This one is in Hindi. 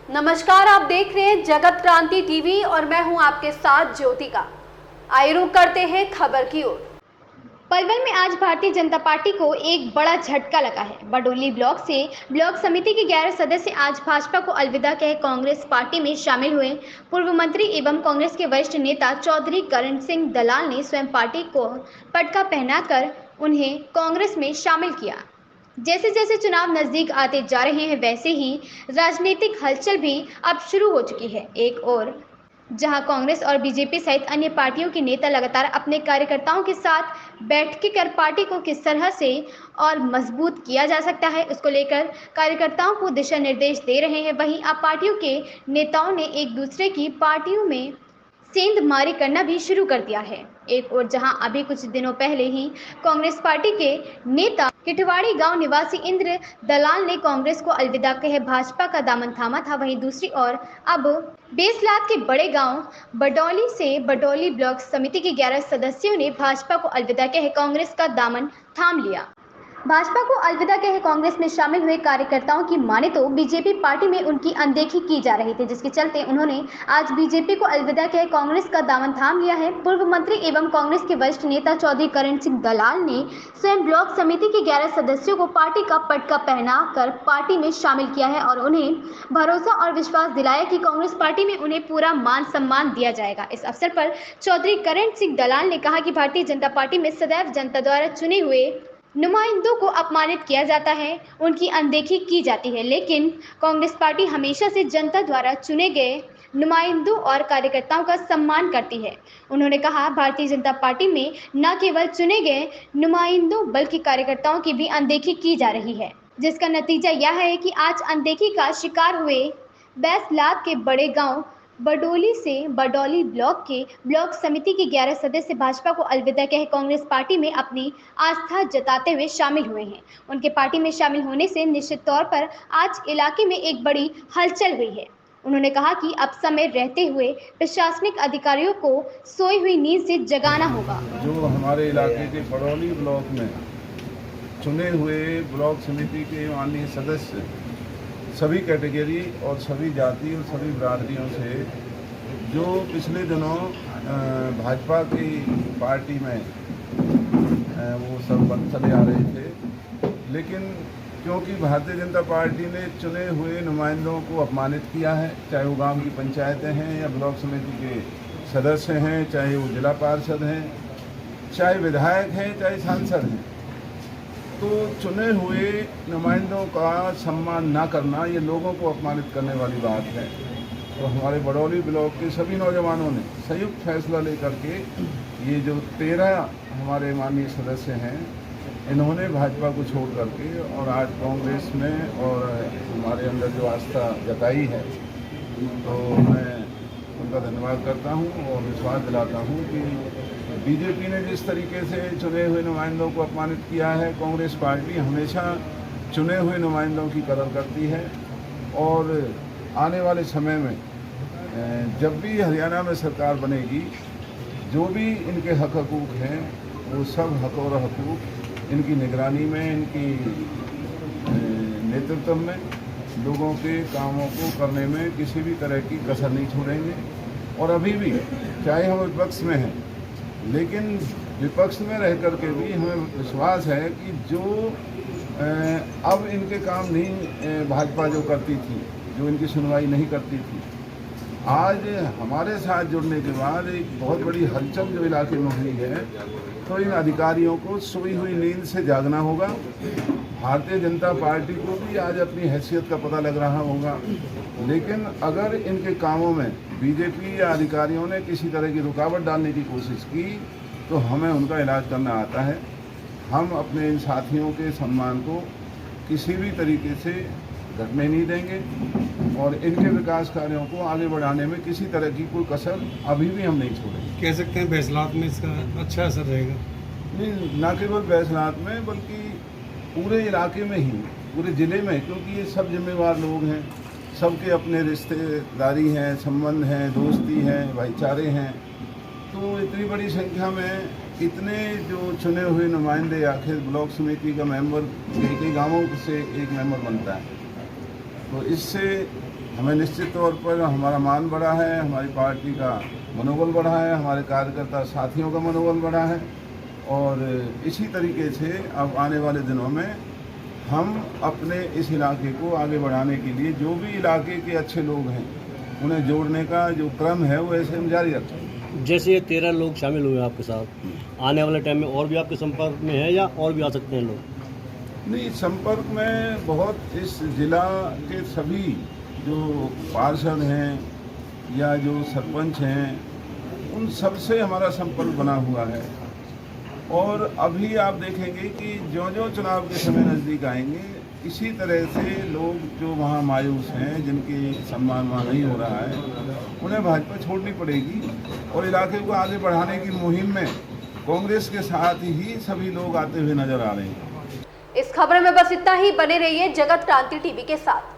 नमस्कार, आप देख रहे हैं जगत क्रांति टीवी और मैं हूं आपके साथ ज्योतिका। आइए रुक करते हैं खबर की ओर। पलवल में आज भारतीय जनता पार्टी को एक बड़ा झटका लगा है। बडोली ब्लॉक से ब्लॉक समिति के 11 सदस्य आज भाजपा को अलविदा कह कांग्रेस पार्टी में शामिल हुए। पूर्व मंत्री एवं कांग्रेस के वरिष्ठ नेता चौधरी करण सिंह दलाल ने स्वयं पार्टी को पटका पहनाकर उन्हें कांग्रेस में शामिल किया। जैसे जैसे चुनाव नजदीक आते जा रहे हैं, वैसे ही राजनीतिक हलचल भी अब शुरू हो चुकी है। एक और जहां कांग्रेस और बीजेपी सहित अन्य पार्टियों के नेता लगातार अपने कार्यकर्ताओं के साथ बैठकें कर पार्टी को किस तरह से और मजबूत किया जा सकता है, उसको लेकर कार्यकर्ताओं को दिशा निर्देश दे रहे हैं। वहीं अब पार्टियों के नेताओं ने एक दूसरे की पार्टियों में सेंधमारी करना भी शुरू कर दिया है। एक और जहां अभी कुछ दिनों पहले ही कांग्रेस पार्टी के नेता किठवाड़ी गांव निवासी इंद्र दलाल ने कांग्रेस को अलविदा कहे भाजपा का दामन थामा था, वहीं दूसरी ओर अब बेसलात के बड़े गांव बडौली से बडौली ब्लॉक समिति के 11 सदस्यों ने भाजपा को अलविदा कहे कांग्रेस का दामन थाम लिया। भाजपा को अलविदा कहे कांग्रेस में शामिल हुए कार्यकर्ताओं की माने तो बीजेपी पार्टी में उनकी अनदेखी की जा रही थी, जिसके चलते उन्होंने आज बीजेपी को अलविदा कहे कांग्रेस का दामन थाम लिया है। पूर्व मंत्री एवं कांग्रेस के वरिष्ठ नेता चौधरी करण सिंह दलाल ने स्वयं ब्लॉक समिति के 11 सदस्यों को पार्टी का पटका पहना कर पार्टी में शामिल किया है और उन्हें भरोसा और विश्वास दिलाया कि कांग्रेस पार्टी में उन्हें पूरा मान सम्मान दिया जाएगा। इस अवसर पर चौधरी करण सिंह दलाल ने कहा कि भारतीय जनता पार्टी में सदैव जनता द्वारा चुने हुए नुमाइंदों को अपमानित किया जाता है, उनकी अनदेखी की जाती है, लेकिन कांग्रेस पार्टी हमेशा से जनता द्वारा चुने गए नुमाइंदों और कार्यकर्ताओं का सम्मान करती है। उन्होंने कहा, भारतीय जनता पार्टी में न केवल चुने गए नुमाइंदों बल्कि कार्यकर्ताओं की भी अनदेखी की जा रही है, जिसका नतीजा यह है कि आज अनदेखी का शिकार हुए बैसलात के बड़े गांव बडोली से बडौली ब्लॉक के ब्लॉक समिति के 11 सदस्य भाजपा को अलविदा कह कांग्रेस पार्टी में अपनी आस्था जताते हुए शामिल हुए हैं। उनके पार्टी में शामिल होने से निश्चित तौर पर आज इलाके में एक बड़ी हलचल हुई है। उन्होंने कहा कि अब समय रहते हुए प्रशासनिक अधिकारियों को सोई हुई नींद से जगाना होगा। जो हमारे इलाके के बडौली ब्लॉक में चुने हुए ब्लॉक समिति के माननीय सदस्य सभी कैटेगरी और सभी जाति और सभी बिरादरियों से जो पिछले दिनों भाजपा की पार्टी में वो सब बंद चले आ रहे थे, लेकिन क्योंकि भारतीय जनता पार्टी ने चुने हुए नुमाइंदों को अपमानित किया है, चाहे वो गांव की पंचायतें हैं या ब्लॉक समिति के सदस्य हैं, चाहे वो जिला पार्षद हैं, चाहे विधायक हैं, चाहे सांसद हैं, तो चुने हुए नुमाइंदों का सम्मान ना करना ये लोगों को अपमानित करने वाली बात है। तो हमारे बडौली ब्लॉक के सभी नौजवानों ने संयुक्त फैसला लेकर के ये जो 13 हमारे माननीय सदस्य हैं, इन्होंने भाजपा को छोड़ करके और आज कांग्रेस में और हमारे अंदर जो आस्था जताई है, तो मैं उनका धन्यवाद करता हूँ और विश्वास दिलाता हूँ कि बीजेपी ने जिस तरीके से चुने हुए नुमाइंदों को अपमानित किया है, कांग्रेस पार्टी हमेशा चुने हुए नुमाइंदों की कदर करती है और आने वाले समय में जब भी हरियाणा में सरकार बनेगी, जो भी इनके हक हकूक़ हैं वो सब हक और हकूक़ इनकी निगरानी में, इनकी नेतृत्व में लोगों के कामों को करने में किसी भी तरह की कसर नहीं छोड़ेंगे। और अभी भी चाहे हम विपक्ष में हैं, लेकिन विपक्ष में रह कर के भी हमें विश्वास है कि जो अब इनके काम नहीं भाजपा जो करती थी, जो इनकी सुनवाई नहीं करती थी, आज हमारे साथ जुड़ने के बाद एक बहुत बड़ी हलचल जो इलाके में हुई है, तो इन अधिकारियों को सोई हुई नींद से जागना होगा। भारतीय जनता पार्टी को भी आज अपनी हैसियत का पता लग रहा होगा, लेकिन अगर इनके कामों में बीजेपी या अधिकारियों ने किसी तरह की रुकावट डालने की कोशिश की तो हमें उनका इलाज करना आता है। हम अपने इन साथियों के सम्मान को किसी भी तरीके से घटने नहीं देंगे और इनके विकास कार्यों को आगे बढ़ाने में किसी तरह की कोई कसर अभी भी हम नहीं छोड़ेंगे। कह सकते हैं बैसलात में इसका अच्छा असर रहेगा? नहीं, न केवल बैसलात में बल्कि पूरे इलाके में ही, पूरे ज़िले में, क्योंकि ये सब जिम्मेवार लोग हैं, सबके अपने रिश्तेदारी हैं, संबंध हैं, दोस्ती हैं, भाईचारे हैं। तो इतनी बड़ी संख्या में इतने जो चुने हुए नुमाइंदे, आखिर ब्लॉक समिति का मेंबर कई गांवों से एक मेंबर बनता है, तो इससे हमें निश्चित तौर पर हमारा मान बढ़ा है, हमारी पार्टी का मनोबल बढ़ा है, हमारे कार्यकर्ता साथियों का मनोबल बढ़ा है और इसी तरीके से अब आने वाले दिनों में हम अपने इस इलाके को आगे बढ़ाने के लिए जो भी इलाके के अच्छे लोग हैं उन्हें जोड़ने का जो क्रम है वो ऐसे हम जारी रखेंगे। जैसे ये 13 लोग शामिल हुए हैं आपके साथ, आने वाले टाइम में और भी आपके संपर्क में है या और भी आ सकते हैं लोग? नहीं, संपर्क में बहुत इस जिला के सभी जो पार्षद हैं या जो सरपंच हैं उन सब से हमारा संपर्क बना हुआ है और अभी आप देखेंगे कि जो चुनाव के समय नज़दीक आएंगे इसी तरह से लोग जो वहाँ मायूस हैं, जिनके सम्मान वहाँ नहीं हो रहा है, उन्हें भाजपा छोड़नी पड़ेगी और इलाके को आगे बढ़ाने की मुहिम में कांग्रेस के साथ ही सभी लोग आते हुए नजर आ रहे हैं। इस खबर में बस इतना ही। बने रहिए जगत क्रांति टीवी के साथ।